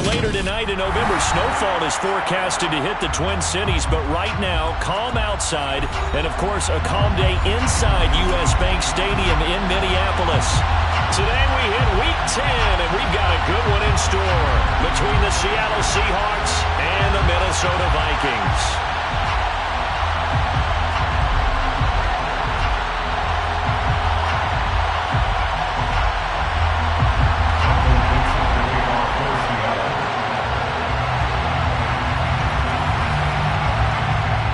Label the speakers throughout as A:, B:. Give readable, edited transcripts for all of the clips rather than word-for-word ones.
A: later tonight in November, snowfall is forecasted to hit the Twin Cities, but right now, calm outside, and of course, a calm day inside U.S. Bank Stadium in Minneapolis. Today we hit Week 10, and we've got a good one in store between the Seattle Seahawks and the Minnesota Vikings.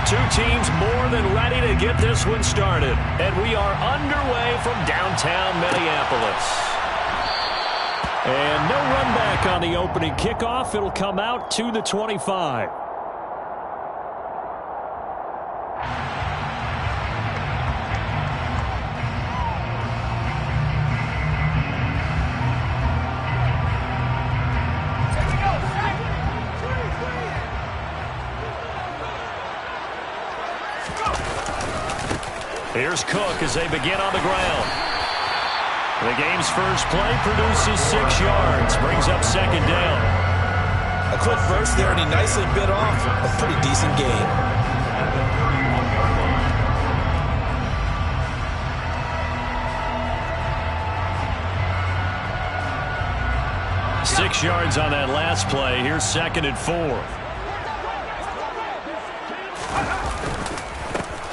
A: Two teams more than ready to get this one started. And we are underway from downtown Minneapolis. And no run back on the opening kickoff. It'll come out to the 25. Here's Cook as they begin on the ground. The game's first play produces 6 yards, brings up second down.
B: A quick burst there, and he nicely bit off a pretty decent gain.
A: Six yards on that last play. Here's second and 4.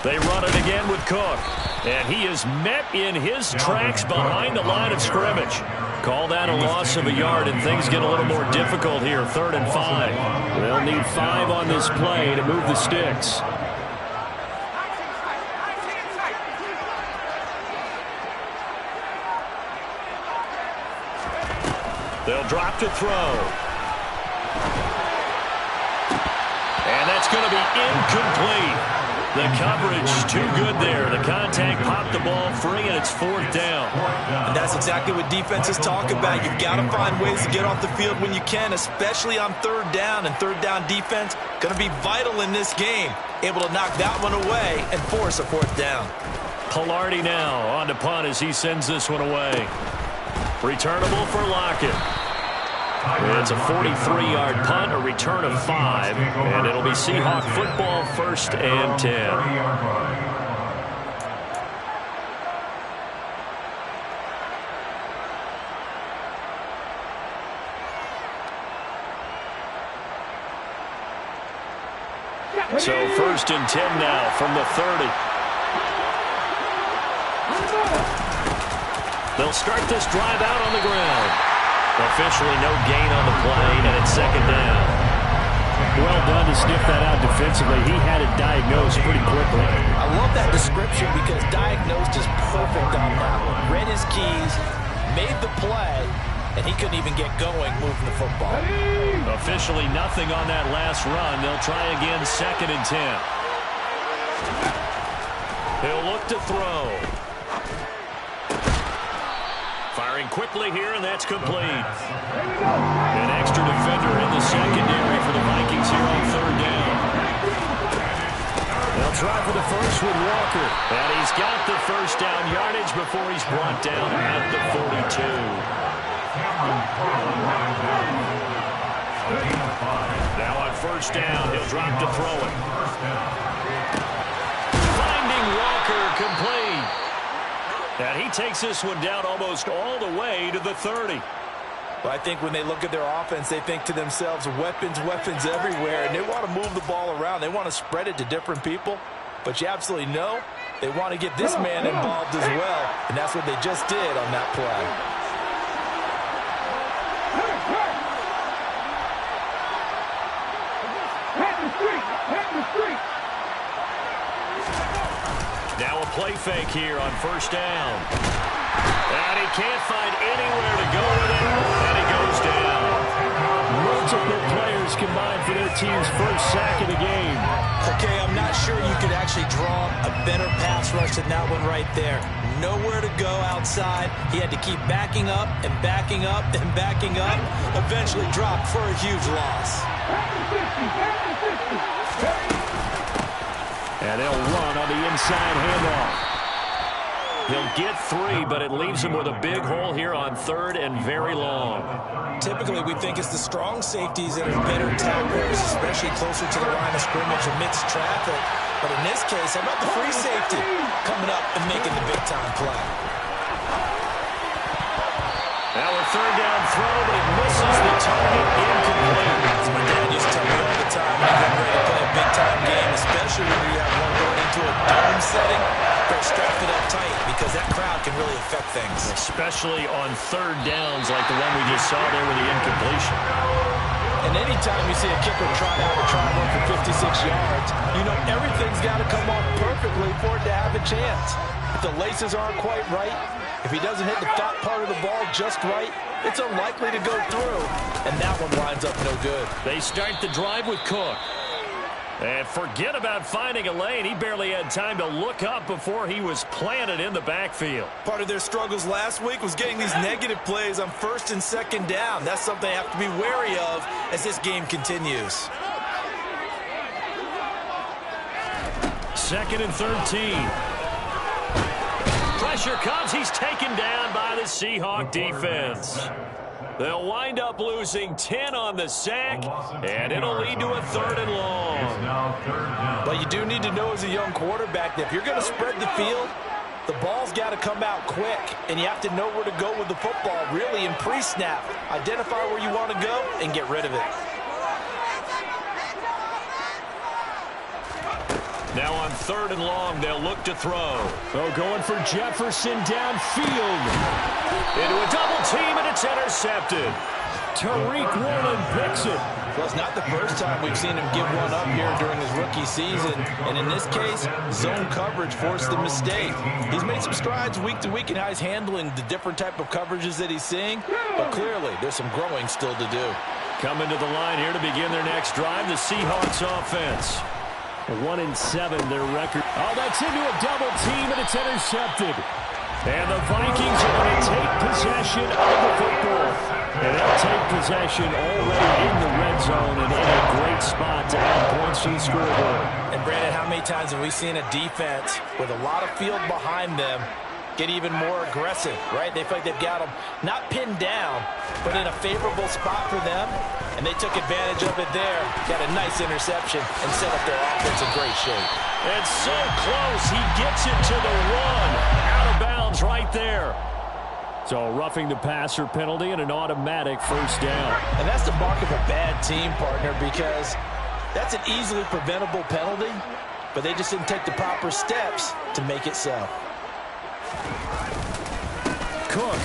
A: They run it again with Cook. And he is met in his tracks behind the line of scrimmage. Call that a loss of a yard, and things get a little more difficult here. 3rd and 5. They'll need 5 on this play to move the sticks. They'll drop to throw. And that's going to be incomplete. The coverage too good there. The contact popped the ball free, and it's 4th down.
B: And that's exactly what defenses talk about. You've got to find ways to get off the field when you can, especially on 3rd down. And 3rd down defense going to be vital in this game. Able to knock that one away and force a 4th down.
A: Palardy now on to punt as he sends this one away. Returnable for Lockett. It's a 43-yard punt, a return of 5, and it'll be Seahawk football, 1st and 10. So 1st and 10 now from the 30. They'll start this drive out on the ground. Officially no gain on the play, and it's 2nd down.
C: Well done to sniff that out defensively. He had it diagnosed pretty quickly.
B: I love that description because diagnosed is perfect on that one. Read his keys, made the play, and he couldn't even get going moving the football.
A: Officially nothing on that last run. They'll try again 2nd and 10. He'll look to throw. Firing quickly here, and that's complete. An extra defender in the secondary for the Vikings here on 3rd down. They'll try for the first with Walker. And he's got the first down yardage before he's brought down at the 42. Now on 1st down, he'll drop to throw it. Finding Walker complete. And he takes this one down almost all the way to the 30.
B: Well, I think when they look at their offense, they think to themselves, weapons, weapons everywhere, and they want to move the ball around. They want to spread it to different people. But you absolutely know they want to get this man involved as well, and that's what they just did on that play.
A: Now a play fake here on 1st down. And he can't find anywhere to go with it, and he goes down.
C: Multiple players combined for their team's first sack of the game.
B: Okay, I'm not sure you could actually draw a better pass rush than that one right there. Nowhere to go outside. He had to keep backing up and backing up and backing up. Eventually dropped for a huge loss.
C: And they'll run on the inside handoff.
A: He'll get 3, but it leaves him with a big hole here on 3rd and very long.
B: Typically, we think it's the strong safeties that are better tacklers, especially closer to the line of scrimmage amidst traffic. But in this case, how about the free safety coming up and making the big-time play?
A: Now a 3rd down throw, but it misses the target, incomplete.
B: As my dad used to tell me all the time, when you're ready to play a big-time game, especially when you have one going into a dome setting, better strap it up tight because that crowd can really affect things.
A: Especially on 3rd downs like the one we just saw there with the incompletion.
B: And anytime you see a kicker try out a try run for 56 yards, you know everything's got to come off perfectly for it to have a chance. If the laces aren't quite right, if he doesn't hit the fat part of the ball just right, it's unlikely to go through, and that one winds up no good.
A: They start the drive with Cook. And forget about finding a lane. He barely had time to look up before he was planted in the backfield.
B: Part of their struggles last week was getting these negative plays on 1st and 2nd down. That's something they have to be wary of as this game continues.
A: 2nd and 13. Pressure comes. He's taken down by the Seahawk defense. They'll wind up losing 10 on the sack, and it'll lead to a 3rd and long.
B: But you do need to know as a young quarterback that if you're going to spread the field, the ball's got to come out quick, and you have to know where to go with the football, really in pre-snap. Identify where you want to go and get rid of it.
A: Now on 3rd and long, they'll look to throw. Oh, going for Jefferson downfield. Into a double team, and it's intercepted. Tariq Woolen picks it.
B: Well, it's not the first time we've seen him give one up here during his rookie season. And in this case, zone coverage forced the mistake. He's made some strides week to week in how he's handling the different type of coverages that he's seeing. But clearly, there's some growing still to do.
A: Coming to the line here to begin their next drive, the Seahawks offense. 1-7, their record. Oh, that's into a double team, and it's intercepted. And the Vikings are going to take possession of the football. And they'll take possession already in the red zone and in a great spot to add points to the scoreboard.
B: And, Brandon, how many times have we seen a defense with a lot of field behind them get even more aggressive, right? They feel like they've got them not pinned down, but in a favorable spot for them, and they took advantage of it there. Got a nice interception and set up their offense in great shape.
A: And so close, he gets it to the 1. Out of bounds right there. So a roughing the passer penalty and an automatic 1st down.
B: And that's the mark of a bad team, partner, because that's an easily preventable penalty, but they just didn't take the proper steps to make it so.
A: Cook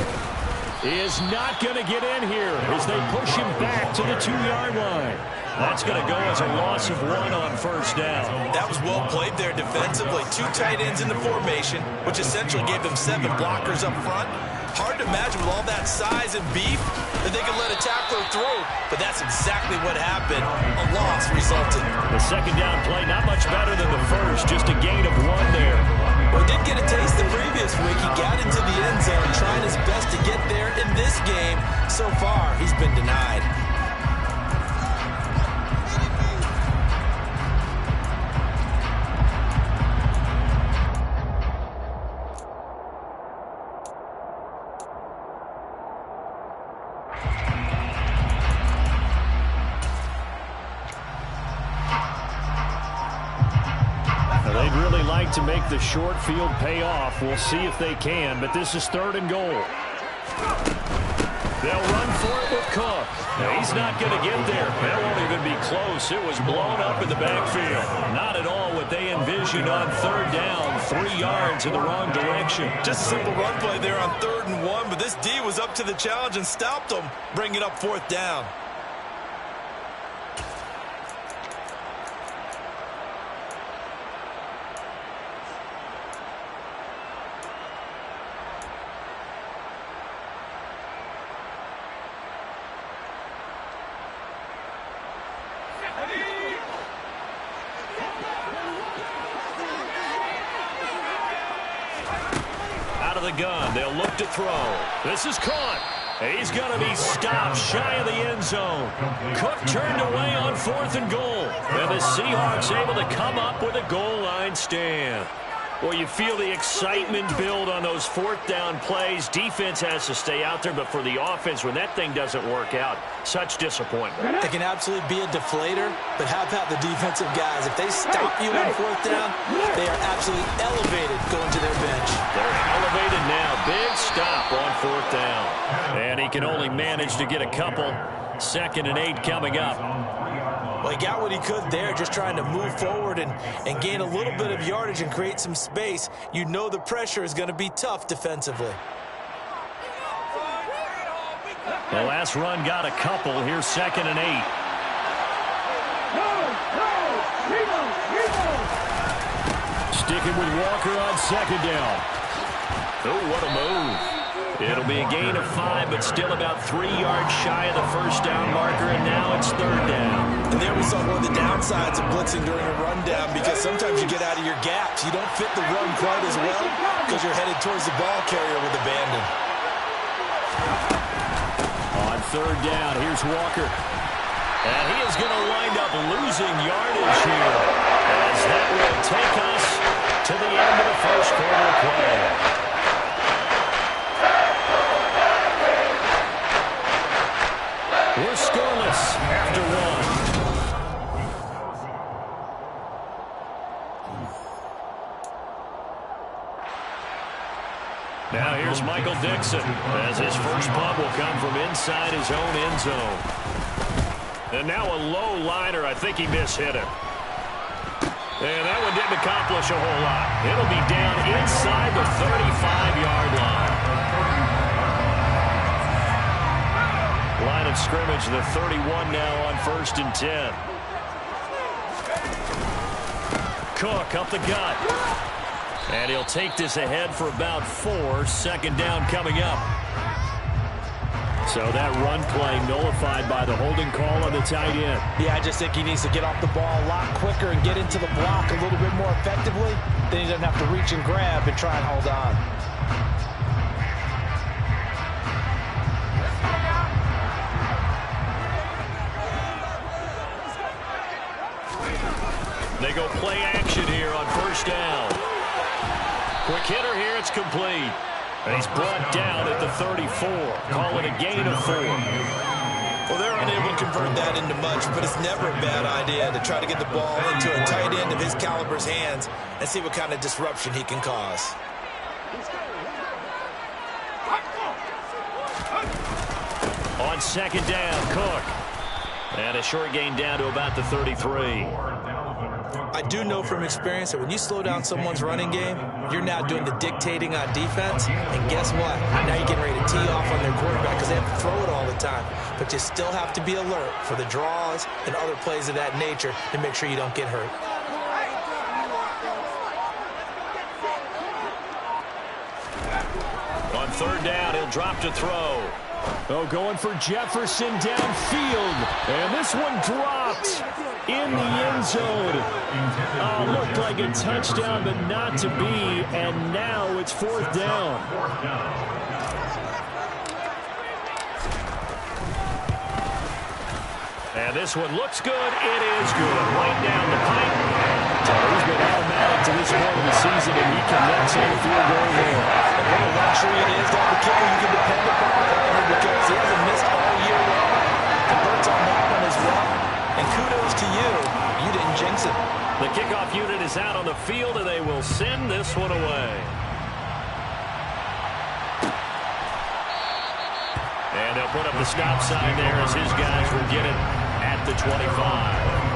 A: is not going to get in here as they push him back to the 2-yard line. That's going to go as a loss of 1 on 1st down.
B: That was well played there defensively. 2 tight ends in the formation, which essentially gave them 7 blockers up front. Hard to imagine with all that size and beef that they could let a tackler through, but that's exactly what happened. A loss resulted.
A: The 2nd down play, not much better than the first, just a gain of 1 there.
B: Well, he did get a taste the previous week. He got into the end zone, trying his best to get there in this game. So far, he's been denied.
A: They'd really like to make the short field pay off. We'll see if they can, but this is 3rd and goal. They'll run for it with Cook. Now, he's not going to get there. That won't even be close. It was blown up in the backfield. Not at all what they envisioned on 3rd down. 3 yards in the wrong direction.
B: Just a simple run play there on 3rd and 1, but this D was up to the challenge and stopped them, bringing up 4th down.
A: Out of the gun, they'll look to throw. This is caught. He's going to be stopped shy of the end zone. Cook turned away on 4th and goal. And the Seahawks able to come up with a goal line stand. Well, you feel the excitement build on those fourth down plays. Defense has to stay out there, but for the offense, when that thing doesn't work out, such disappointment.
B: It can absolutely be a deflator, but how about the defensive guys? If they stop you on fourth down, they are absolutely elevated going to their bench.
A: They're elevated now. Big stop on fourth down. And he can only manage to get a couple. 2nd and 8 coming up.
B: Well, he got what he could there, just trying to move forward and gain a little bit of yardage and create some space. You know the pressure is going to be tough defensively.
A: The last run got a couple. Here's 2nd and 8. Sticking with Walker on 2nd down. Oh, what a move. It'll be a gain of 5, but still about 3 yards shy of the first down marker, and now it's 3rd down.
B: And there we saw one of the downsides of blitzing during a rundown, because sometimes you get out of your gaps. You don't fit the run quite as well because you're headed towards the ball carrier with abandon.
A: On 3rd down, here's Walker. And he is going to wind up losing yardage here, as that will take us to the end of the first quarter play. We're scoreless after 1. Now here's Michael Dixon, as his first punt will come from inside his own end zone. And now a low liner. I think he mishit it. And that one didn't accomplish a whole lot. It'll be down inside the 35-yard line. Line of scrimmage, the 31 now on 1st and 10. Cook up the gut. And he'll take this ahead for about 4. 2nd down coming up. So that run play nullified by the holding call on the tight end.
B: Yeah, I just think he needs to get off the ball a lot quicker and get into the block a little bit more effectively. Then he doesn't have to reach and grab and try and hold on.
A: They go play action here on 1st down. Quick hitter here, it's complete. And he's brought down at the 34. Call it a gain of 4.
B: Well, they're unable to convert that into much, but it's never a bad idea to try to get the ball into a tight end of his caliber's hands and see what kind of disruption he can cause.
A: On 2nd down, Cook. And a short gain down to about the 33.
B: I do know from experience that when you slow down someone's running game, you're now doing the dictating on defense. And guess what? Now you're getting ready to tee off on their quarterback because they have to throw it all the time. But you still have to be alert for the draws and other plays of that nature to make sure you don't get hurt.
A: On 3rd down, he'll drop to throw. Oh, going for Jefferson downfield. And this one dropped in the end zone. Looked like a touchdown, but not to be. And now it's 4th down. And this one looks good. It is good. Right down the pipe. He's been automatic to this point of the season, and he connects on the field goal there.
B: What a luxury it is to have a kicker you can depend upon, because he hasn't missed all year long. Converts on that one as well. And kudos to you. You didn't jinx it.
A: The kickoff unit is out on the field, and they will send this one away. And they'll put up the stop sign there as his guys will get it at the 25.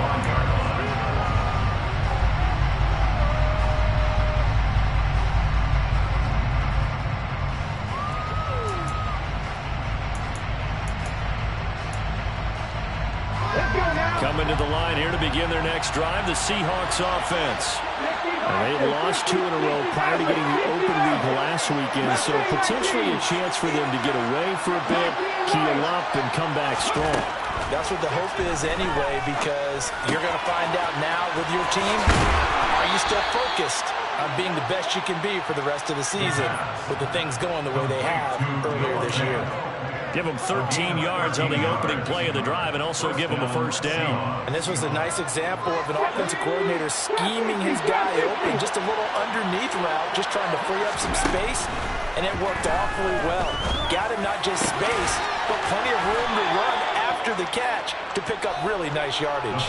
A: Coming to the line here to begin their next drive, the Seahawks offense. And they lost 2 in a row prior to getting the open week last weekend, so potentially a chance for them to get away for a bit, keel up, and come back strong.
B: That's what the hope is anyway, because you're going to find out now with your team, are you still focused on being the best you can be for the rest of the season with the things going the way they have earlier this year?
A: Give him 13 yards on the opening play of the drive and also give him a first down.
B: And this was a nice example of an offensive coordinator scheming his guy open. Just a little underneath route, just trying to free up some space, and it worked awfully well. Got him not just space, but plenty of room to run after the catch to pick up really nice yardage.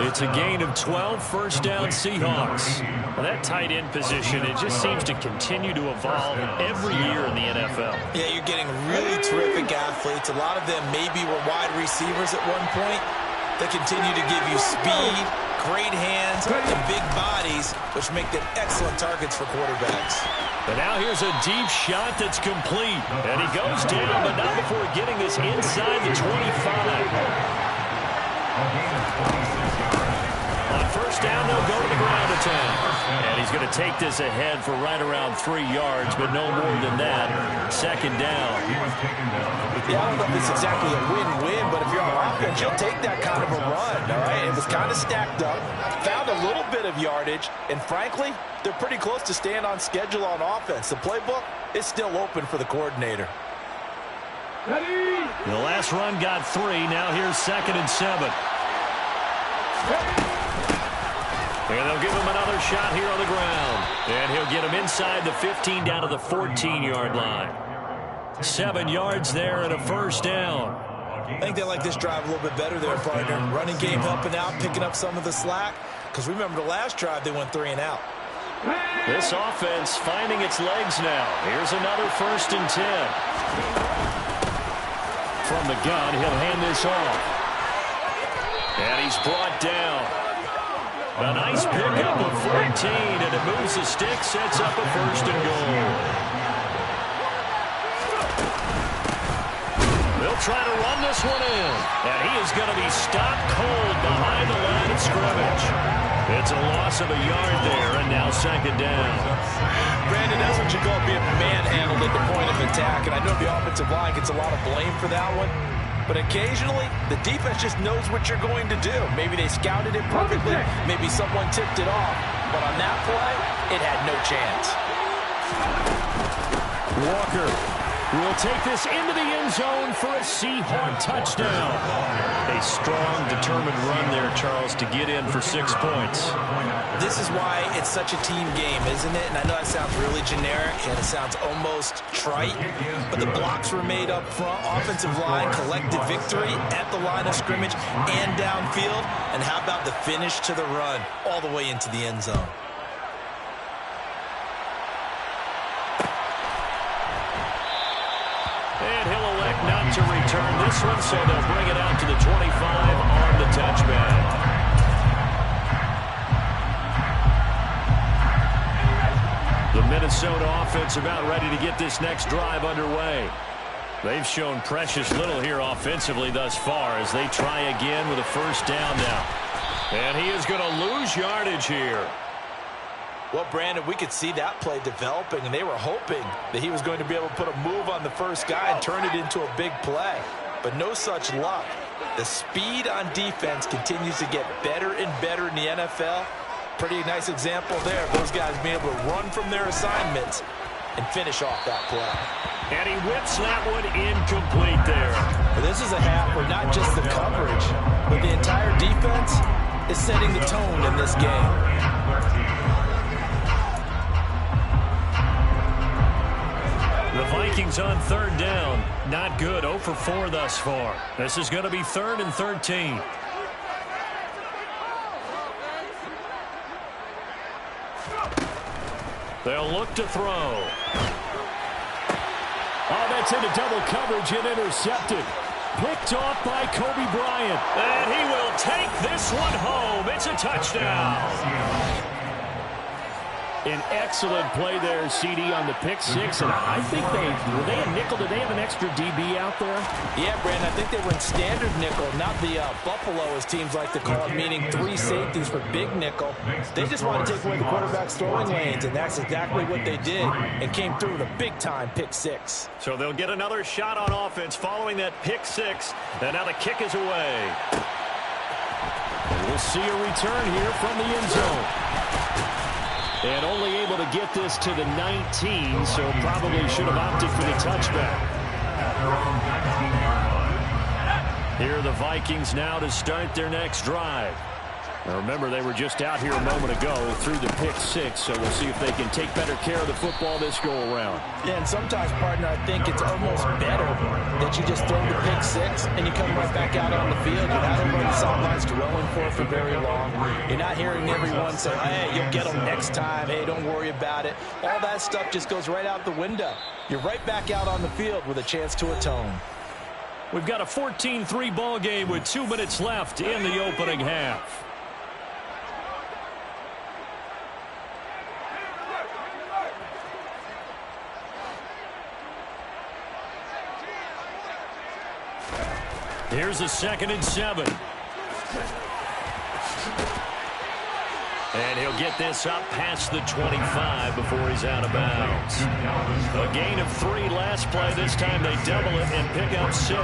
A: It's a gain of 12, first down Seahawks. Well, that tight end position, it just seems to continue to evolve every year in the NFL.
B: Yeah, you're getting really terrific athletes. A lot of them maybe were wide receivers at one point. They continue to give you speed, great hands, and big bodies, which make them excellent targets for quarterbacks.
A: But now here's a deep shot that's complete. And he goes down, but not before getting this inside the 25. On first down, they'll go to the ground attack. And he's going to take this ahead for right around 3 yards, but no more than that. Second down.
B: Yeah, I don't know if it's exactly a win-win, but if you're on offense, you'll take that kind of a run, all right? It was kind of stacked up, found a little bit of yardage, and frankly, they're pretty close to staying on schedule on offense. The playbook is still open for the coordinator.
A: The last run got 3. Now here's 2nd and 7. And they'll give him another shot here on the ground. And he'll get him inside the 15 down to the 14-yard line. 7 yards there and a first down.
B: I think they like this drive a little bit better there, partner. Running game helping out, picking up some of the slack. Because remember the last drive, they went 3 and out.
A: This offense finding its legs now. Here's another 1st and 10. From the gun, he'll hand this off. And he's brought down. A nice pickup of 14, and it moves the stick, sets up a 1st and goal. They'll try to run this one in, and he is going to be stopped cold behind the line of scrimmage. It's a loss of a yard there, and now 2nd down.
B: Brandon, that's what you call being manhandled at the point of attack, and I know the offensive line gets a lot of blame for that one. But occasionally, the defense just knows what you're going to do. Maybe they scouted it perfectly. Maybe someone tipped it off. But on that play, it had no chance.
A: Walker will take this into the end zone for a Seahawk touchdown. A strong, determined run there, Charles, to get in for 6 points.
B: This is why it's such a team game, isn't it? And I know that sounds really generic and it sounds almost trite, but the blocks were made up front. Offensive line collected victory at the line of scrimmage and downfield. And how about the finish to the run all the way into the end zone?
A: And he'll elect not to return this one, so they'll bring it out to the 25 on the touchback. The Minnesota offense about ready to get this next drive underway. They've shown precious little here offensively thus far as they try again with a 1st down now. And he is going to lose yardage here.
B: Well, Brandon, we could see that play developing, and they were hoping that he was going to be able to put a move on the first guy and turn it into a big play. But no such luck. The speed on defense continues to get better and better in the NFL. Pretty nice example there. Those guys being able to run from their assignments and finish off that play.
A: And he whips that one incomplete there.
B: This is a half where not just the coverage, but the entire defense is setting the tone in this game.
A: The Vikings on 3rd down. Not good. 0 for 4 thus far. This is going to be 3rd and 13. They'll look to throw. Oh, that's into double coverage and intercepted. Picked off by Kobe Bryant. And he will take this one home. It's a touchdown. An excellent play there, CD, on the pick 6. And I think were they a nickel? Did they have an extra DB out there?
B: Yeah, Brandon, I think they went standard nickel, not the Buffalo, as teams like to call it, meaning 3 safeties for big nickel. They just want to take away the quarterback's throwing lanes, and that's exactly what they did and came through with a big-time pick 6.
A: So they'll get another shot on offense following that pick 6. And now the kick is away. And we'll see a return here from the end zone. And only able to get this to the 19, so probably should have opted for the touchback. Here are the Vikings now to start their next drive. Now remember, they were just out here a moment ago through the pick six, so we'll see if they can take better care of the football this go-around.
B: Yeah, and sometimes, partner, I think it's almost better that you just throw the pick six and you come right back out on the field. You're not over on the sidelines dwelling for very long. You're not hearing everyone say, hey, you'll get them next time. Hey, don't worry about it. All that stuff just goes right out the window. You're right back out on the field with a chance to atone.
A: We've got a 14-3 ball game with 2 minutes left in the opening half. Here's a 2nd and 7. And he'll get this up past the 25 before he's out of bounds. A gain of 3 last play. This time they double it and pick up 6.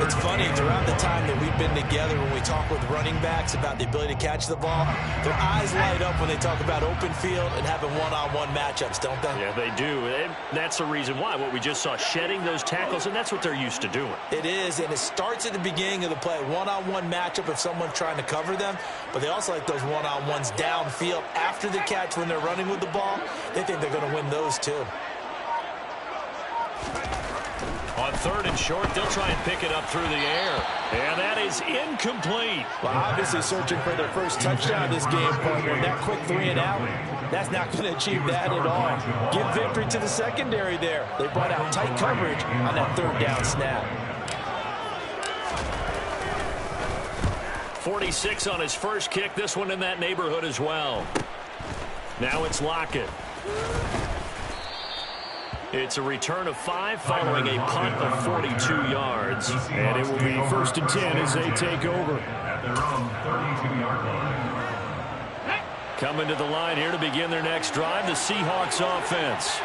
B: It's funny, throughout the time that we've been together, when we talk with running backs about the ability to catch the ball, their eyes light up when they talk about open field and having one-on-one matchups, don't they?
A: Yeah, they do. And that's the reason why. What we just saw, shedding those tackles, and that's what they're used to doing.
B: It is, and it starts at the beginning of the play. One-on-one matchup if someone's trying to cover them, but they also like those one-on-ones downfield after the catch when they're running with the ball. They think they're going to win those too.
A: On 3rd and short, they'll try and pick it up through the air. And that is incomplete.
B: Well, obviously searching for their first touchdown this game, partner. That quick 3 and out, that's not going to achieve that at all. Give victory to the secondary there. They brought out tight coverage on that 3rd down snap.
A: 46 on his first kick. This one in that neighborhood as well. Now it's Lockett. It's a return of 5 following a punt of 42 yards. And it will be 1st and 10 as they take over. Coming to the line here to begin their next drive, the Seahawks offense.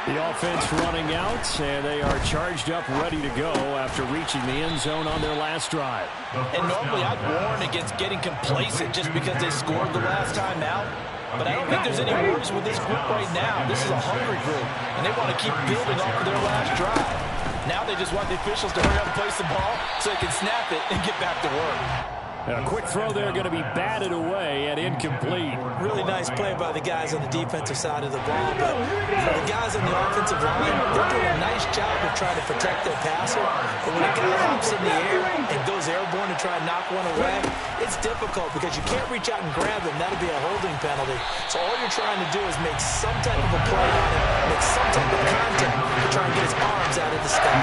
A: The offense running out, and they are charged up, ready to go after reaching the end zone on their last drive.
B: And normally I'd warn against getting complacent just because they scored the last time out. But I don't think there's any worries with this group right now. This is a hungry group, and they want to keep building off of their last drive. Now they just want the officials to hurry up and place the ball so they can snap it and get back to work.
A: A quick throw there going to be batted away and incomplete.
B: Really nice play by the guys on the defensive side of the ball. But for the guys on the offensive line, they're doing a nice job of trying to protect their passer. But when a guy hops in the air and goes airborne to try and knock one away, it's difficult because you can't reach out and grab him. That'll be a holding penalty. So all you're trying to do is make some type of a play on him, make some type of contact to try and get his arms out of the sky.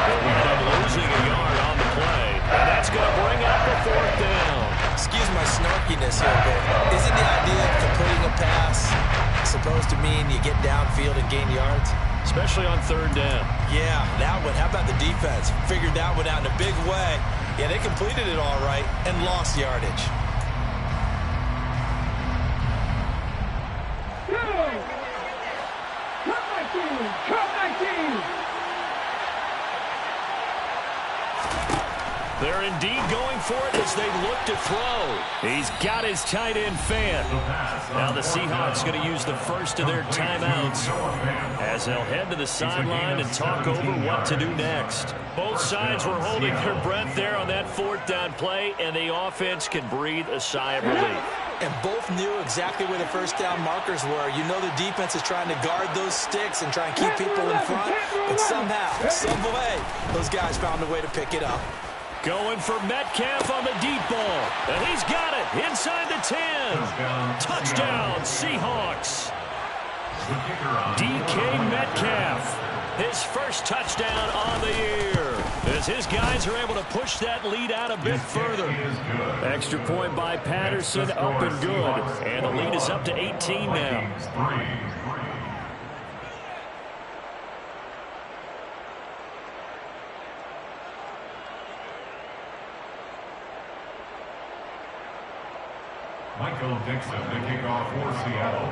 A: They'll end up losing a yard on the play. And that's going to bring up the 4th down.
B: Excuse my snarkiness here, but isn't the idea of completing a pass supposed to mean you get downfield and gain yards?
A: Especially on 3rd down.
B: Yeah, that one. How about the defense? Figured that one out in a big way. Yeah, they completed it all right and lost yardage.
A: They're indeed going for it as they look to throw. He's got his tight end fan. Now the Seahawks going to use the first of their timeouts as they'll head to the sideline and talk over what to do next. Both sides were holding their breath there on that 4th down play, and the offense can breathe a sigh of relief.
B: And both knew exactly where the first down markers were. You know the defense is trying to guard those sticks and try and keep people in front. But somehow, some way, those guys found a way to pick it up.
A: Going for Metcalf on the deep ball. And he's got it inside the 10. Touchdown, Seahawks. DK Metcalf, his first touchdown on the year, as his guys are able to push that lead out a bit further. Extra point by Patterson, up and good. And the lead is up to 18 now.
D: Michael Dixon, the kickoff for Seattle.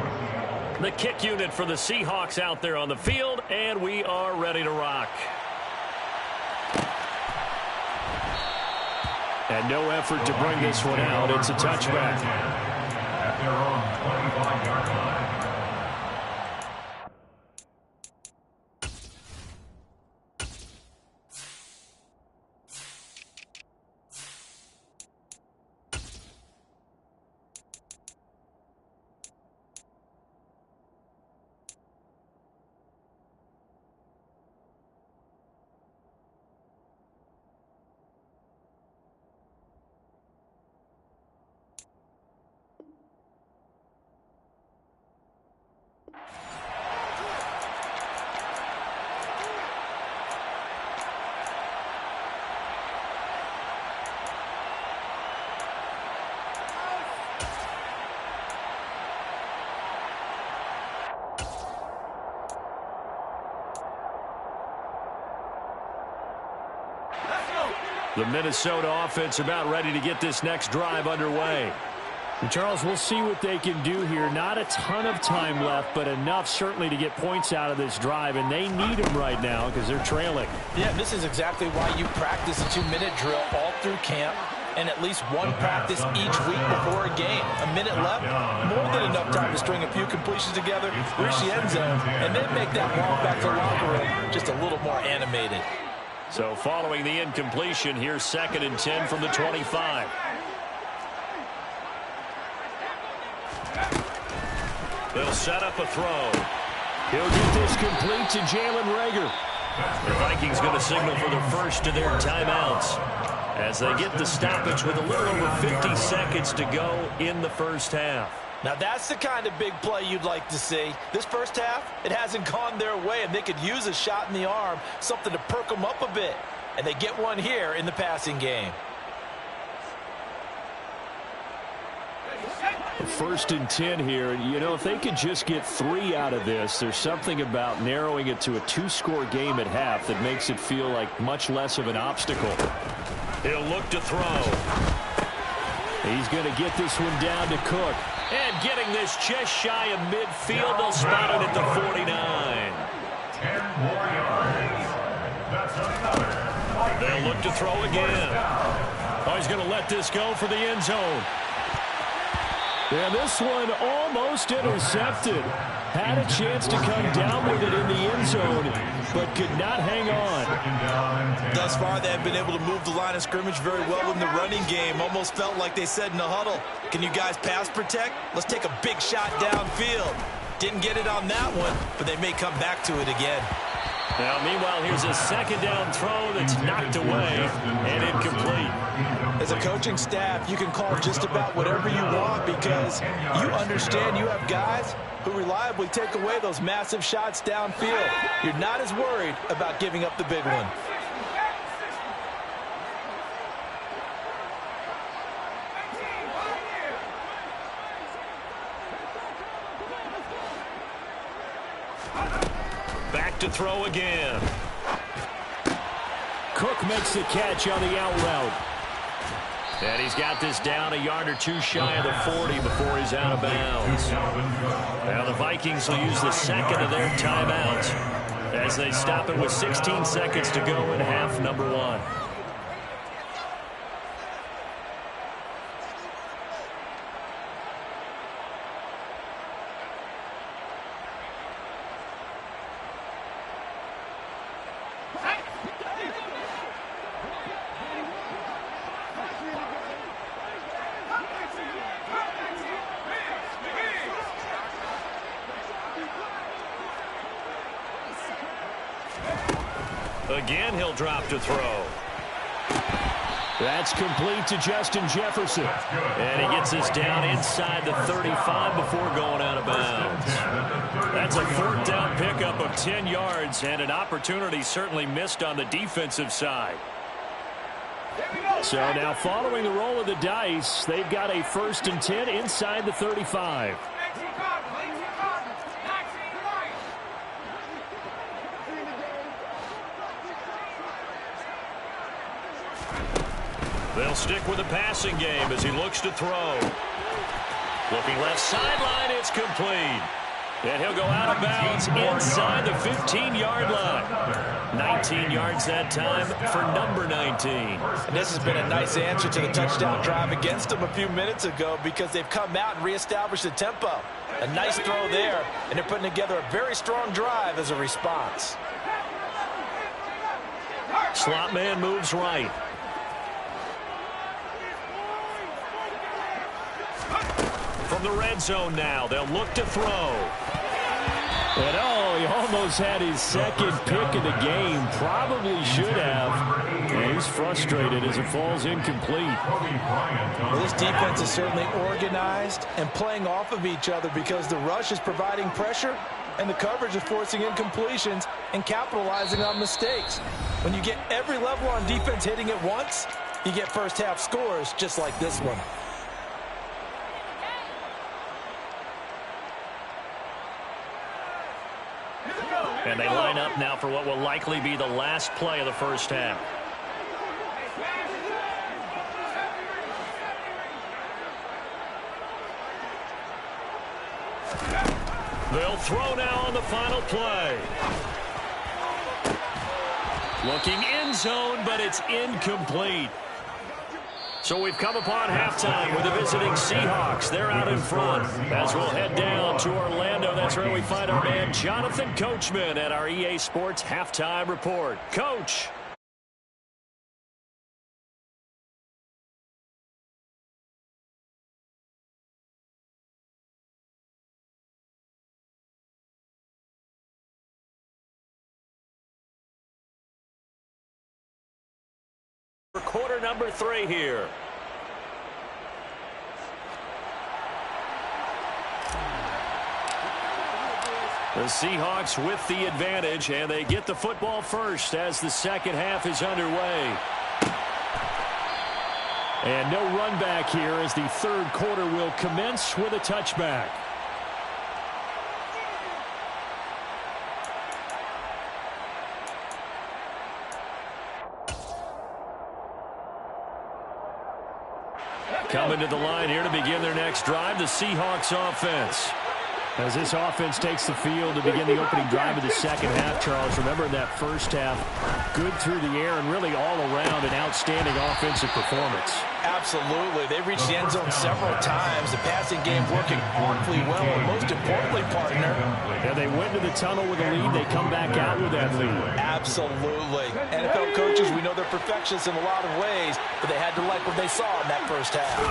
A: The kick unit for the Seahawks out there on the field, and we are ready to rock. And no effort to bring this one out. It's a touchback.
D: At their own 25-yard line.
A: The Minnesota offense about ready to get this next drive underway.
C: And Charles, we'll see what they can do here. Not a ton of time left, but enough certainly to get points out of this drive, and they need them right now because they're trailing.
B: Yeah, this is exactly why you practice a 2-minute drill all through camp and at least one practice each week before a game. A minute left, more than enough time to string a few completions together, reach the end zone, and then make that walk back to the locker room just a little more animated.
A: So following the incompletion, here's 2nd and 10 from the 25. They'll set up a throw.
C: He'll get this complete to Jalen Reagor.
A: The Vikings going to signal for the first of their timeouts as they get the stoppage with a little over 50 seconds to go in the first half.
B: Now that's the kind of big play you'd like to see. This first half, it hasn't gone their way, and they could use a shot in the arm, something to perk them up a bit. And they get one here in the passing game.
C: 1st and 10 here. You know, if they could just get 3 out of this, there's something about narrowing it to a 2-score game at half that makes it feel like much less of an obstacle.
A: He'll look to throw.
C: He's going to get this one down to Cook.
A: And getting this just shy of midfield, they'll spot it at the 49.
D: 10 more yards. That's another.
A: They'll look to throw again. Oh, he's going to let this go for the end zone.
C: Yeah, this one almost intercepted. Had a chance to come down with it in the end zone, but could not hang on.
B: Thus far, they have been able to move the line of scrimmage very well in the running game. Almost felt like they said in the huddle, can you guys pass protect? Let's take a big shot downfield. Didn't get it on that one, but they may come back to it again.
A: Now, meanwhile, here's a 2nd down throw that's knocked away and incomplete.
B: As a coaching staff, you can call just about whatever you want because you understand you have guys who reliably take away those massive shots downfield. You're not as worried about giving up the big one.
A: Back to throw again.
C: Cook makes the catch on the out route.
A: And he's got this down a yard or 2 shy of the 40 before he's out of bounds. Now the Vikings will use the 2nd of their timeouts as they stop it with 16 seconds to go in half number 1. Again, he'll drop to throw.
C: That's complete to Justin Jefferson.
A: And he gets this down inside the 35 before going out of bounds. That's a 4th down pickup of 10 yards and an opportunity certainly missed on the defensive side.
C: So now following the roll of the dice, they've got a 1st and 10 inside the 35.
A: They'll stick with the passing game as he looks to throw. Looking left sideline, it's complete. And he'll go out of bounds inside the 15-yard line. 19 yards that time for number 19.
B: And this has been a nice answer to the touchdown drive against them a few minutes ago because they've come out and reestablished the tempo. A nice throw there, and they're putting together a very strong drive as a response.
A: Slot man moves right. From the red zone now, they'll look to throw.
C: And he almost had his 2nd pick of the game. Probably should have. And he's frustrated as it falls incomplete.
B: Well, this defense is certainly organized and playing off of each other because the rush is providing pressure and the coverage is forcing incompletions and capitalizing on mistakes. When you get every level on defense hitting at once, you get first half scores just like this one.
A: And they line up now for what will likely be the last play of the first half.
C: They'll throw now on the final play. Looking end zone, but it's incomplete. So we've come upon halftime with the visiting Seahawks. They're out in front. As we'll head down to Orlando, that's where we find our man Jonathan Coachman at our EA Sports Halftime Report. Coach. For quarter number 3 here. The Seahawks with the advantage, and they get the football first as the second half is underway. And no run back here as the third quarter will commence with a touchback. Coming to the line here to begin their next drive, the Seahawks offense. As this offense takes the field to begin the opening drive of the second half, Charles, remember in that first half, good through the air and really all around an outstanding offensive performance.
B: Absolutely. They reached the end zone several times. The passing game working wonderfully well, and most importantly, partner.
C: Yeah, they went to the tunnel with a lead. They come back out with that lead.
B: Absolutely. NFL coaches, we know they're perfectionists in a lot of ways, but they had to like what they saw in that first half.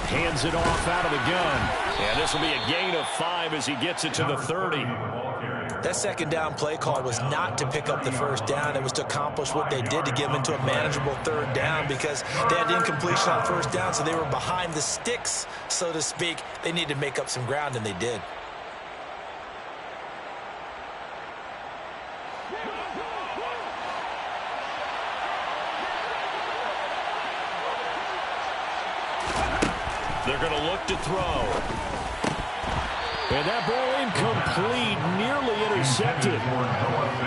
C: Hands it off out of the gun. And this will be a gain of 5 as he gets it to the 30.
B: That second down play call was not to pick up the first down. It was to accomplish what they did to get them into a manageable third down because they had incompletion on first down, so they were behind the sticks, so to speak. They needed to make up some ground, and they did.
C: They're going to look to throw. And that ball incomplete, nearly intercepted.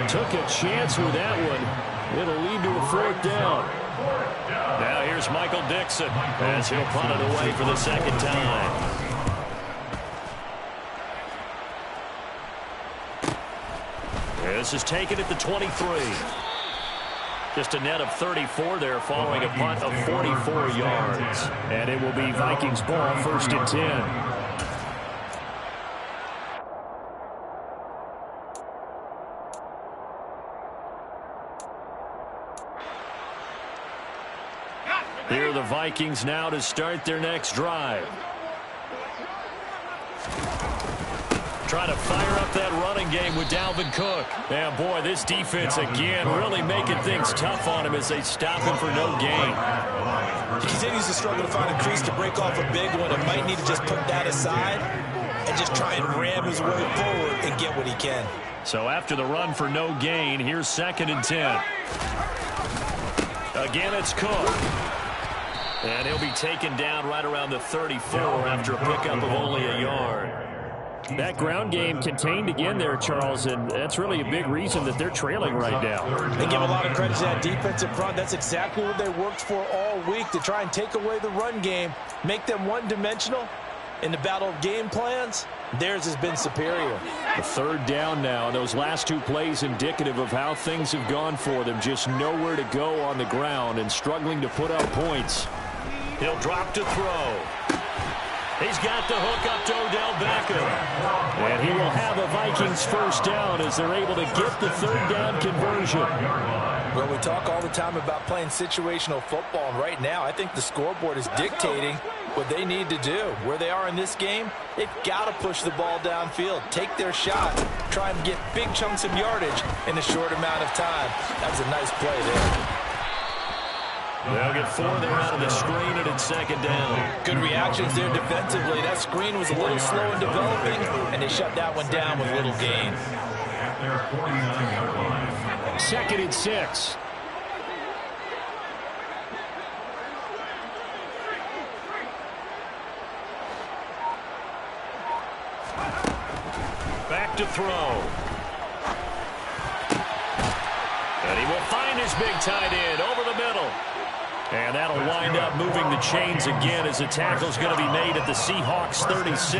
C: Took a chance with that one. It'll lead to a fourth down. Now here's Michael Dixon as he'll punt it away for the second time. This is taken at the 23. Just a net of 34 there following a punt of 44 yards. And it will be Vikings ball, 1st and 10. Here are the Vikings now to start their next drive. Trying to fire up that running game with Dalvin Cook. And boy, this defense again really making things tough on him as they stop him for no gain.
B: He continues to struggle to find a crease to break off a big one and might need to just put that aside and just try and ram his way forward and get what he can.
C: So after the run for no gain, here's 2nd and 10. Again, it's Cook. And he'll be taken down right around the 34 after a pickup of only a yard. That ground game contained again there, Charles, and that's really a big reason that they're trailing right now.
B: They give a lot of credit to that defensive front. That's exactly what they worked for all week, to try and take away the run game, make them one-dimensional. In the battle of game plans, theirs has been superior.
C: The third down now. Those last 2 plays indicative of how things have gone for them. Just nowhere to go on the ground and struggling to put up points. He'll drop to throw. He's got the hook up to Odell Beckham. And he will have a Vikings first down as they're able to get the third down conversion.
B: Well, we talk all the time about playing situational football, and right now I think the scoreboard is dictating what they need to do. Where they are in this game, they've got to push the ball downfield, take their shots, try and get big chunks of yardage in a short amount of time. That was a nice play there.
C: They'll get 4 there out of the screen, and it's 2nd down.
B: Good reactions there defensively. That screen was a little slow in developing, and they shut that one down with little gain.
C: 2nd and 6. Back to throw. And he will find his big tight end over the middle.
A: And that'll wind up moving the chains again as the tackle's going to be made at the Seahawks 36.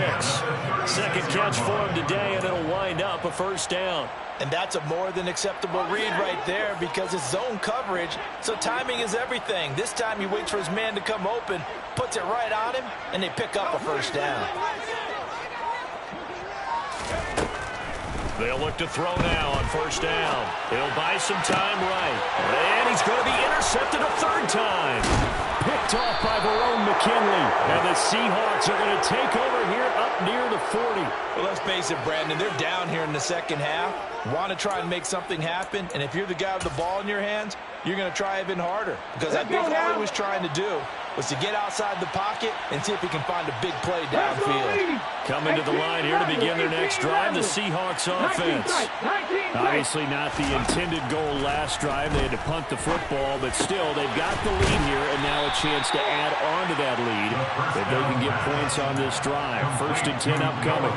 A: Second catch for him today, and it'll wind up a first down.
B: And that's a more than acceptable read right there because it's zone coverage, so timing is everything. This time he waits for his man to come open, puts it right on him, and they pick up a first down.
A: They'll look to throw now on first down. He'll buy some time right. And he's going to be intercepted a third time. Picked off by Verone McKinley. And the Seahawks are going to take over here up near the 40.
B: Well, let's face it, Brandon. They're down here in the second half. Want to try and make something happen. And if you're the guy with the ball in your hands, you're going to try even harder. Because I think all he was trying to do was to get outside the pocket and see if he can find a big play downfield.
A: Coming to the line here to begin their next drive, the Seahawks offense. Obviously not the intended goal last drive. They had to punt the football, but still they've got the lead here and now a chance to add on to that lead if they can get points on this drive. First and 10 upcoming.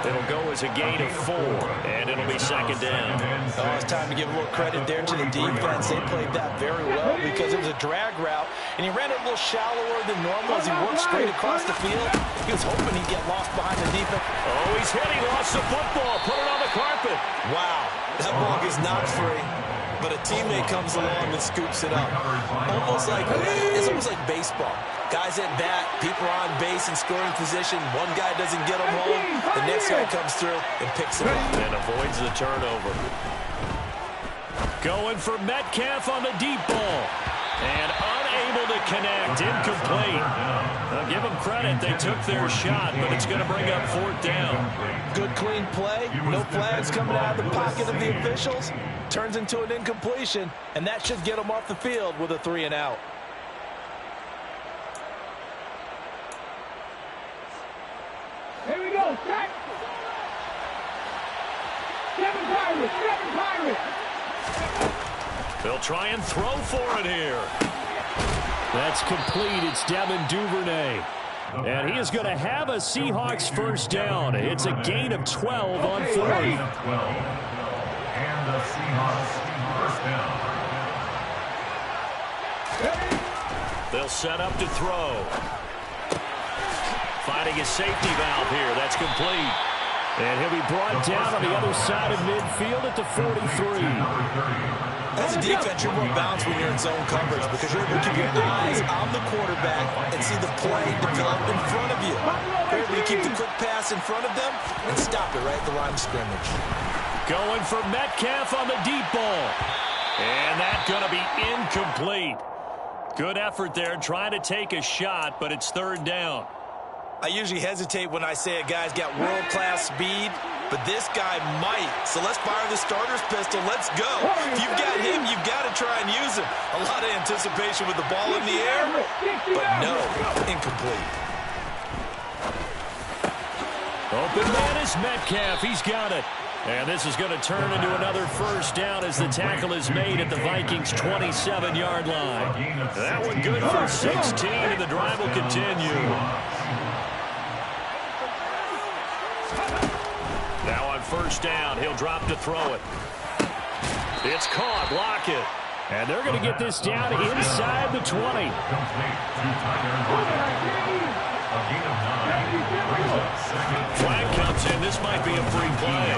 A: It'll go as a gain of 4, and it'll be second down.
B: Oh, it's time to give a little credit there to the defense. They played that very well because it was a drag route, and he ran it a little shallower than normal as he worked straight across the field. He was hoping he'd get lost behind the defense.
A: Oh, he's hit. He lost the football. Put it on the carpet.
B: Wow, that ball is not free. But a teammate comes along and scoops it up. It's almost like baseball. Guys at bat, people are on base in scoring position. One guy doesn't get them home. The next guy comes through and picks him up.
A: And avoids the turnover. Going for Metcalf on the deep ball. And unable to connect. Incomplete. Now give them credit. They took their shot, but it's going to bring up fourth down.
B: Good, clean play. No flags coming out of the pocket of the officials. Turns into an incompletion, and that should get them off the field with a 3 and out.
E: Here we go, set. Seven Pirates.
A: They'll try and throw for it here. That's complete. It's Devin Duvernay. And he is going to have a Seahawks first down. It's a gain of 12 on 40.
D: And the Seahawks first down.
A: They'll set up to throw. Finding a safety valve here. That's complete. And he'll be brought down on the other side of midfield at the 43.
B: As a defense, you're more balanced when you're in zone coverage because you're able to keep your eyes on the quarterback and see the play develop in front of you. You're able to keep the quick pass in front of them and stop it right at the line of scrimmage.
A: Going for Metcalf on the deep ball. And that's going to be incomplete. Good effort there trying to take a shot, but it's third down.
B: I usually hesitate when I say a guy's got world-class speed, but this guy might. So let's fire the starter's pistol. Let's go. If you've got him, you've got to try and use him. A lot of anticipation with the ball in the air, but no, incomplete.
A: Open man is Metcalf. He's got it. And this is going to turn into another first down as the tackle is made at the Vikings' 27-yard line. That one good for 16, and the drive will continue. Now on first down, he'll drop to throw it. It's caught. Lockett. And they're going to get this down inside the 20. Flag comes in. This might be a free play.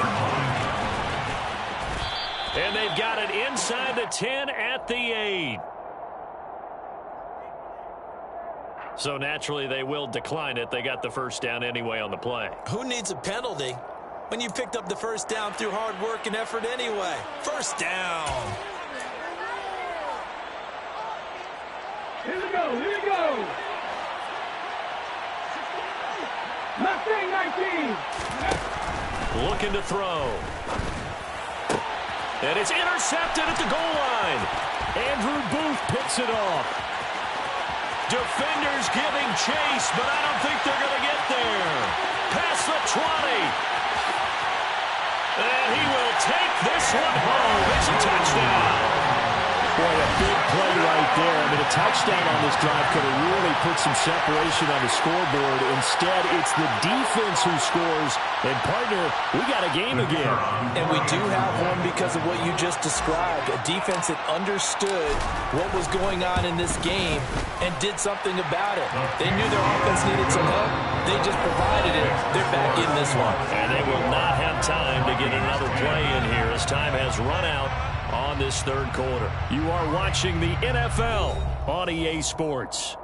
A: And they've got it inside the 10 at the 8. So naturally they will decline it. They got the first down anyway on the play.
B: Who needs a penalty when you picked up the first down through hard work and effort anyway? First down.
E: Here we go. Mustang 19.
A: Looking to throw. And it's intercepted at the goal line. Andrew Booth picks it off. Defenders giving chase, but I don't think they're going to get there. Past the 20. And he will take this one home. It's a touchdown. Boy, a big play right there. I mean, a
C: touchdown on this drive could have really put some separation on the scoreboard. Instead, it's the defense who scores. And, partner, we got a game again.
B: And we do have one because of what you just described. A defense that understood what was going on in this game and did something about it. They knew their offense needed some help. They just provided it. They're back in this one.
A: And they will not have time to get another play in here as time has run out on this third quarter. You are watching the NFL on EA Sports.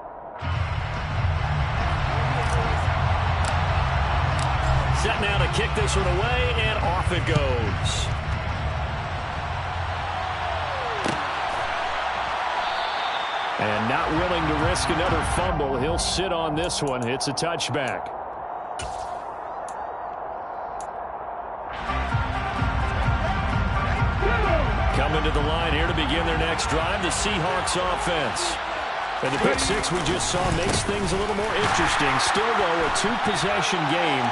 A: Set now to kick this one away, and off it goes. And not willing to risk another fumble, he'll sit on this one. It's a touchback. Coming to the line here to begin their next drive, the Seahawks offense. And the pick six we just saw makes things a little more interesting. Still, though, a two-possession game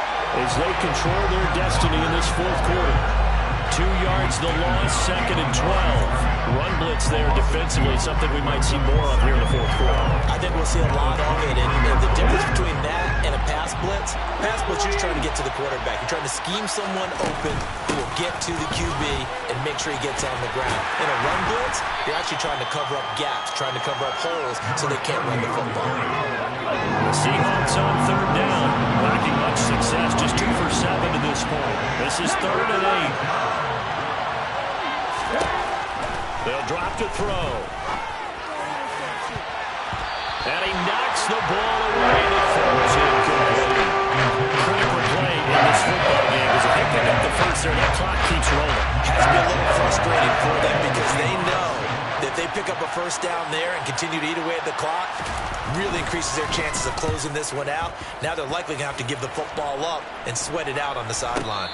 A: as they control their destiny in this fourth quarter. 2 yards the loss, 2nd and 12. Run blitz there defensively, something we might see more of here in the fourth quarter.
B: I think we'll see a lot of it. And the difference between that and a pass blitz, you're trying to get to the quarterback. You're trying to scheme someone open who will get to the QB and make sure he gets on the ground. In a run blitz, you're actually trying to cover up gaps, trying to cover up holes so they can't run the football.
A: The Seahawks on third down. Lacking much success, just 2 for 7 to this point. This is 3rd and 8. They'll drop to throw. And he knocks the ball away and it falls incomplete. Critical play in this football game because if they pick up the first there, that clock keeps rolling.
B: Has to be a little frustrating for them because they know that if they pick up a first down there and continue to eat away at the clock, really increases their chances of closing this one out. Now they're likely going to have to give the football up and sweat it out on the sideline.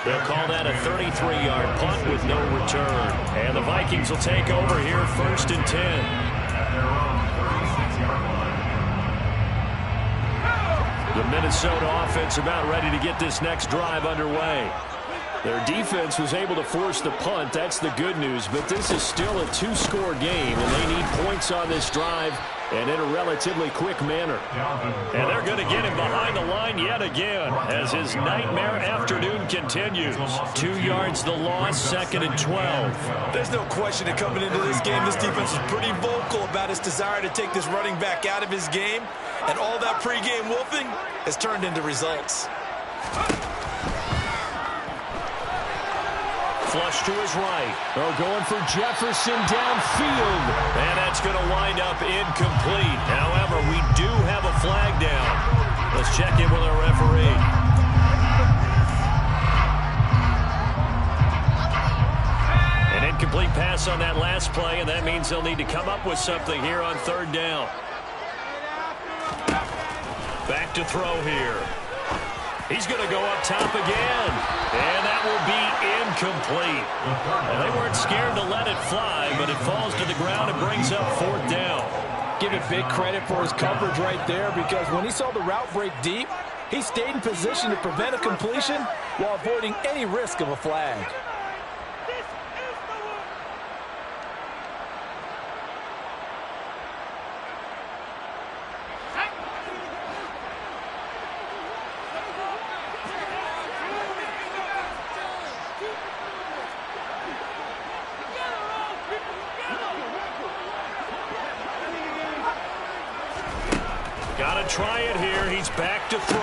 A: They'll call that a 33-yard punt with no return. And the Vikings will take over here, 1st and 10. The Minnesota offense about ready to get this next drive underway. Their defense was able to force the punt. That's the good news. But this is still a 2-score game, and they need points on this drive and in a relatively quick manner. And they're going to get him behind the line yet again as his nightmare afternoon continues. 2 yards the loss, 2nd and 12.
B: There's no question that coming into this game, this defense is pretty vocal about its desire to take this running back out of his game. And all that pregame wolfing has turned into results.
A: Flush to his right. They're going for Jefferson downfield. And that's going to wind up incomplete. However, we do have a flag down. Let's check in with our referee. An incomplete pass on that last play, and that means they'll need to come up with something here on 3rd down. Back to throw here. He's going to go up top again. And that will be incomplete. Well, they weren't scared to let it fly, but it falls to the ground and brings up 4th down.
B: Give it big credit for his coverage right there because when he saw the route break deep, he stayed in position to prevent a completion while avoiding any risk of a flag.
A: Got to try it here. He's back to throw.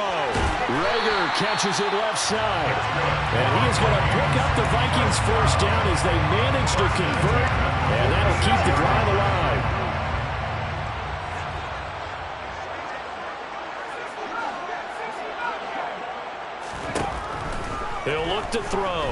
A: Reagor catches it left side. And he is going to pick up the Vikings first down as they manage to convert. And that'll keep the drive alive. He'll look to throw.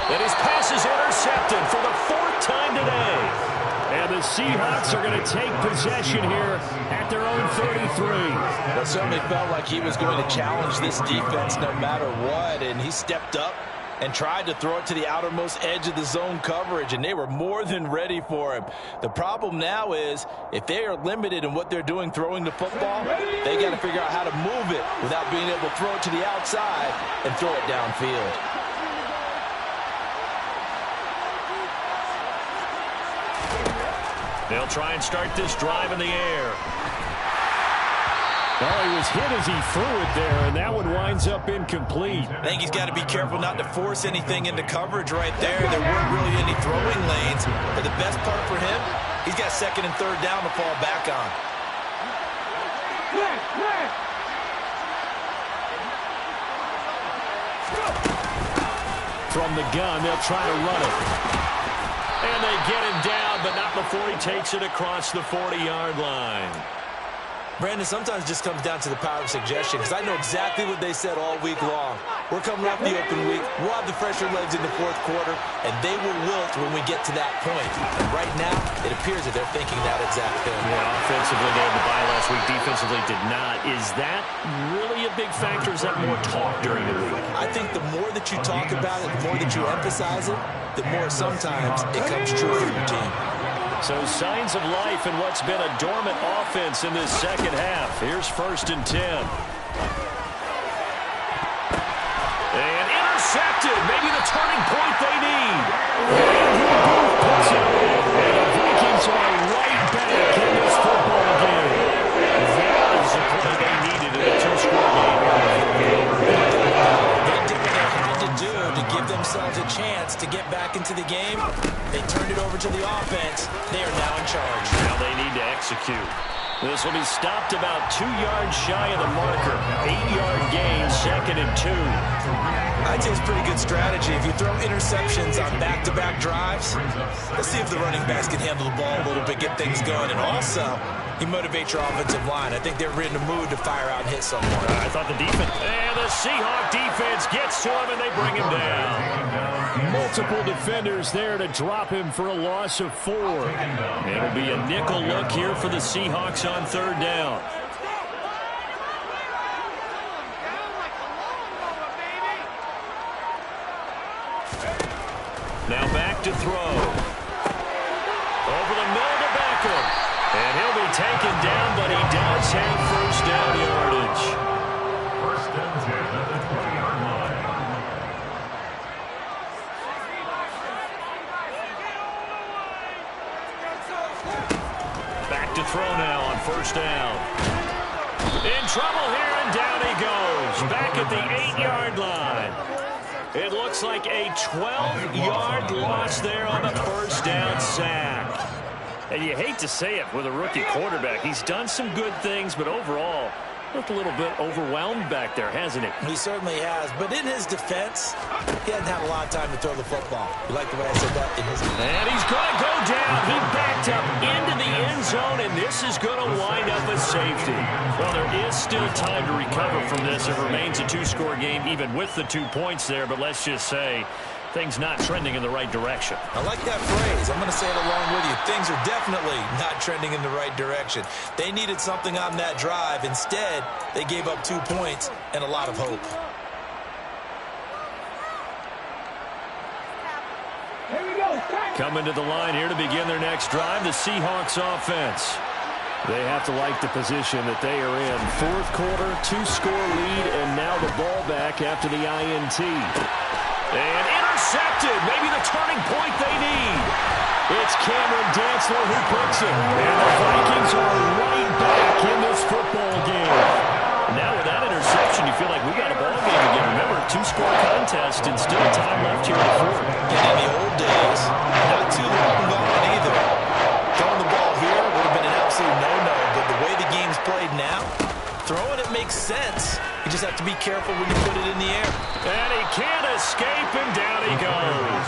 A: And his pass is intercepted for the 4th time today. And the Seahawks are going to take possession here at their own 33.
B: It certainly felt like he was going to challenge this defense no matter what, and he stepped up and tried to throw it to the outermost edge of the zone coverage, and they were more than ready for him. The problem now is if they are limited in what they're doing throwing the football, they got to figure out how to move it without being able to throw it to the outside and throw it downfield.
A: They'll try and start this drive in the air. Well, he was hit as he threw it there, and that one winds up incomplete.
B: I think he's got to be careful not to force anything into coverage right there. There weren't really any throwing lanes. But the best part for him, he's got second and third down to fall back on.
A: From the gun, they'll try to run it. And they get him down, but not before he takes it across the 40-yard line.
B: Brandon, sometimes it just comes down to the power of suggestion, because I know exactly what they said all week long. We're coming off the open week. We'll have the fresher legs in the fourth quarter, and they will wilt when we get to that point. And right now, it appears that they're thinking that exact thing.
A: Yeah, offensively, they had the bye last week. Defensively, did not. Is that really a big factor? Is that more talk during the week?
B: I think the more that you talk about it, the more that you emphasize it, the more sometimes it comes true for your team.
A: So signs of life in what's been a dormant offense in this second half. Here's 1st and 10. And intercepted. Maybe the turning point they need. Puts it in. And the Vikings are right back in this football game. That is the play they needed in a two-score game.
B: They did what they had to do to give themselves a chance to get back into the game. They turned it over to the offense. They are now in charge.
A: Now they need to execute. This will be stopped about 2 yards shy of the marker. 8-yard gain, 2nd and 2.
B: I'd say it's pretty good strategy. If you throw interceptions on back-to-back drives, let's see if the running backs can handle the ball a little bit, get things going. And also, you motivate your offensive line. I think they're in a mood to fire out and hit someone.
A: I thought the defense. And the Seahawk defense gets to him, and they bring him down. Multiple defenders there to drop him for a loss of 4. It'll be a nickel look here for the Seahawks on 3rd down. Now back to throw. Over the middle to Beckham. And he'll be taken down, but he does have 1st down yardage.
D: 1st and 10 at the 20-yard line.
A: Back to throw now on 1st down. In trouble here, and down he goes. Back at the 8-yard line. It looks like a 12-yard loss there on the 1st down sack. And you hate to say it with a rookie quarterback. He's done some good things, but overall, looked a little bit overwhelmed back there, hasn't he?
B: He certainly has. But in his defense, he hasn't had a lot of time to throw the football. You like the way I said that? In his defense.
A: And he's going to go down. He backed up into the end zone, and this is going to wind up a safety. Well, there is still time to recover from this. It remains a 2-score game, even with the 2 points there. But let's just say things not trending in the right direction.
B: I like that phrase. I'm going to say it along with you. Things are definitely not trending in the right direction. They needed something on that drive. Instead, they gave up 2 points and a lot of hope.
E: Here we go.
A: Coming to the line here to begin their next drive, the Seahawks offense. They have to like the position that they are in. 4th quarter, 2-score lead, and now the ball back after the INT. And intercepted. Maybe the turning point they need. It's Cameron Dantzler who puts it. And the Vikings are right back in this football game. Now with that interception, you feel like we got a ball game again. Remember, 2-score contest and still time left here in the 4th.
B: And in the old days, not too long gone either. Throwing the ball here would have been an absolute no-no. But the way the game's played now, throwing it makes sense. You just have to be careful when you put it in the air.
A: And he can't escape, and down he goes.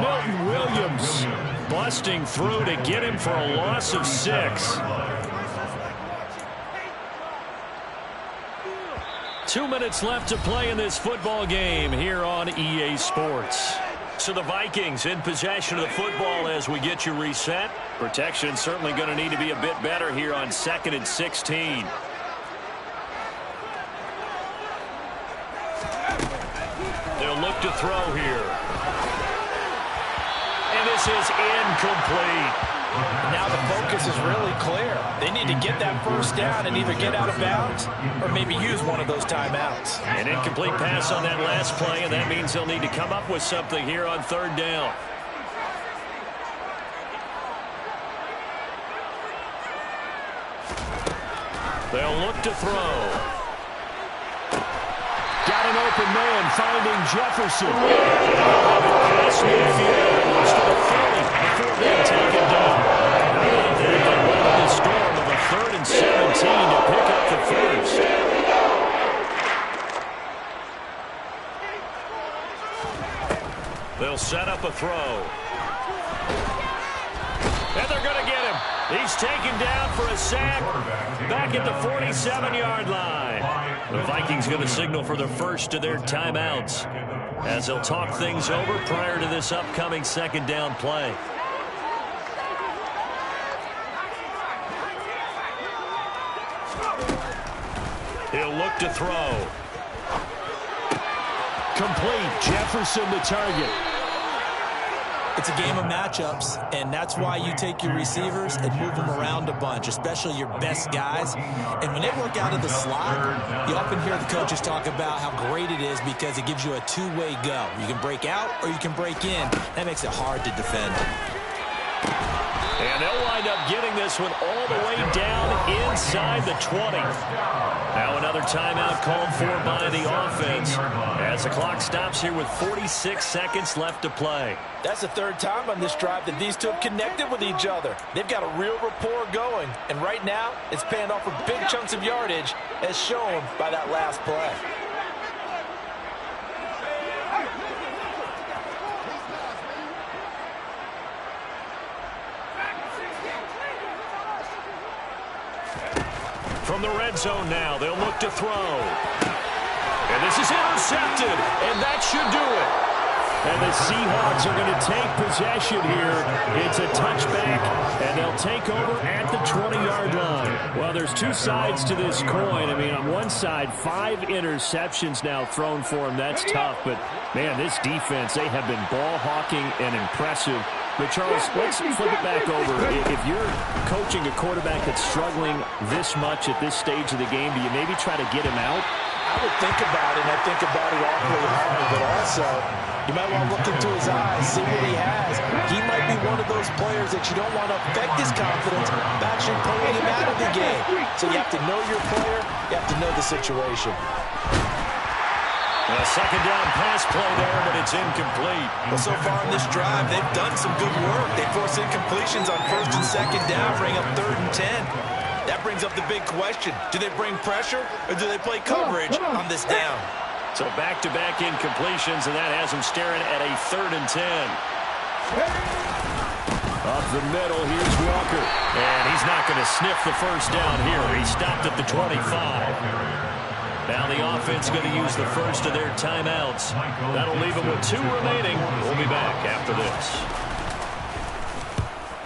A: Milton Williams busting through to get him for a loss of 6. 2 minutes left to play in this football game here on EA Sports. So the Vikings in possession of the football as we get you reset. Protection certainly going to need to be a bit better here on 2nd and 16. They'll look to throw here. And this is incomplete.
B: Now the focus is really clear. They need to get that 1st down and either get out of bounds or maybe use one of those timeouts.
A: An incomplete pass on that last play, and that means they'll need to come up with something here on 3rd down.
C: They'll look to throw. Got an open man finding Jefferson. Pass midfield to the 30 before being taken down. They'll weather the storm of a 3rd and 17 to pick up the first. They'll set up a throw. And they're going to get him. He's taken down for a sack back at the 47-yard line. The Vikings going to signal for the first of their timeouts as they'll talk things over prior to this upcoming 2nd down play. He'll look to throw. Complete. Jefferson the target.
B: It's a game of matchups, and that's why you take your receivers and move them around a bunch, especially your best guys. And when they work out of the slot, you often hear the coaches talk about how great it is because it gives you a two-way go. You can break out or you can break in. That makes it hard to defend.
C: And they'll wind up getting this one all the way down inside the 20. Now another timeout called for by the offense as the clock stops here with 46 seconds left to play.
B: That's the 3rd time on this drive that these two have connected with each other. They've got a real rapport going, and right now it's paying off with big chunks of yardage as shown by that last play.
C: From the red zone now, they'll look to throw. And this is intercepted, and that should do it. And the Seahawks are going to take possession here. It's a touchback, and they'll take over at the 20-yard line. Well, there's two sides to this coin. I mean, on one side, 5 interceptions now thrown for them. That's tough. But, man, this defense, they have been ball hawking and impressive. But, Charles, let's flip it back over. If you're coaching a quarterback that's struggling this much at this stage of the game, do you maybe try to get him out?
B: I would think about it, and I think about it awfully hard, but also you might want to look into his eyes, see what he has. He might be one of those players that you don't want to affect his confidence by actually pulling him out of the game. So you have to know your player, you have to know the situation.
C: A 2nd down pass play there, but it's incomplete.
B: Well, so far in this drive, they've done some good work. They force incompletions on 1st and 2nd down, bring up 3rd and 10. That brings up the big question. Do they bring pressure or do they play coverage on this down?
C: So back-to-back incompletions, and that has them staring at a 3rd and 10. Up the middle, here's Walker. And he's not going to sniff the first down here. He stopped at the 25. Now the offense going to use the first of their timeouts. That'll leave them with 2 remaining. We'll be back after this.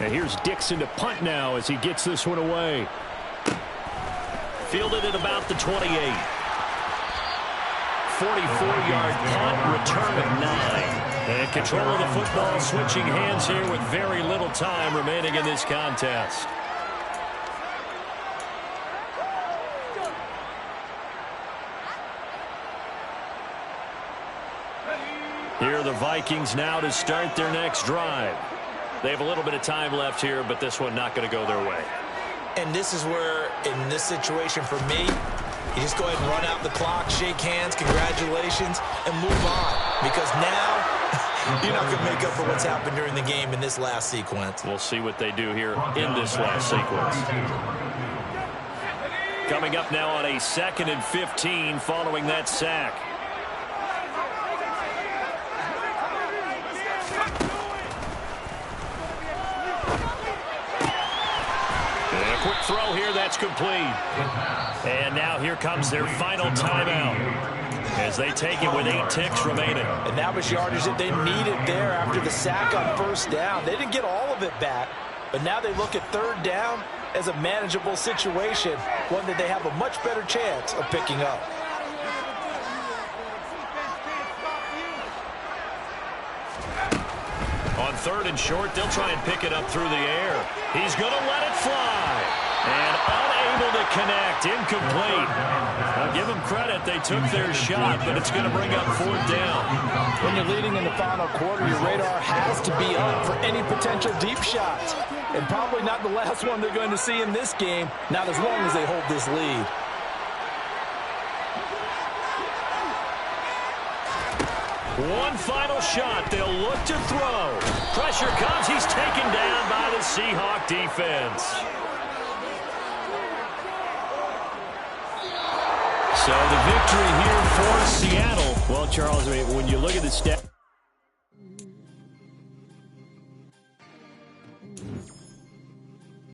C: And here's Dixon to punt now as he gets this one away. Fielded at about the 28. 44-yard punt, return of 9. And control of the football switching hands here with very little time remaining in this contest. Here are the Vikings now to start their next drive. They have a little bit of time left here, but this one not going to go their way.
B: And this is where, in this situation for me, you just go ahead and run out the clock, shake hands, congratulations, and move on. Because now, you're not going to make up for what's happened during the game in this last sequence.
C: We'll see what they do here in this last sequence. Coming up now on a 2nd and 15 following that sack. Quick throw here, that's complete. And now here comes their final timeout as they take it with 8 ticks remaining.
B: And that was yardage that they needed there after the sack on 1st down. They didn't get all of it back, but now they look at 3rd down as a manageable situation, one that they have a much better chance of picking up.
C: On 3rd and short, they'll try and pick it up through the air. He's going to let it fly. And unable to connect, incomplete. Now give them credit, they took their shot, but it's going to bring up 4th down.
B: When you're leading in the final quarter, your radar has to be up for any potential deep shots. and probably not the last one they're going to see in this game, not as long as they hold this lead.
A: One final shot. They'll look to throw. Pressure comes. He's taken down by the Seahawk defense. So the victory here for Seattle. Well, Charles, when you look at the stats.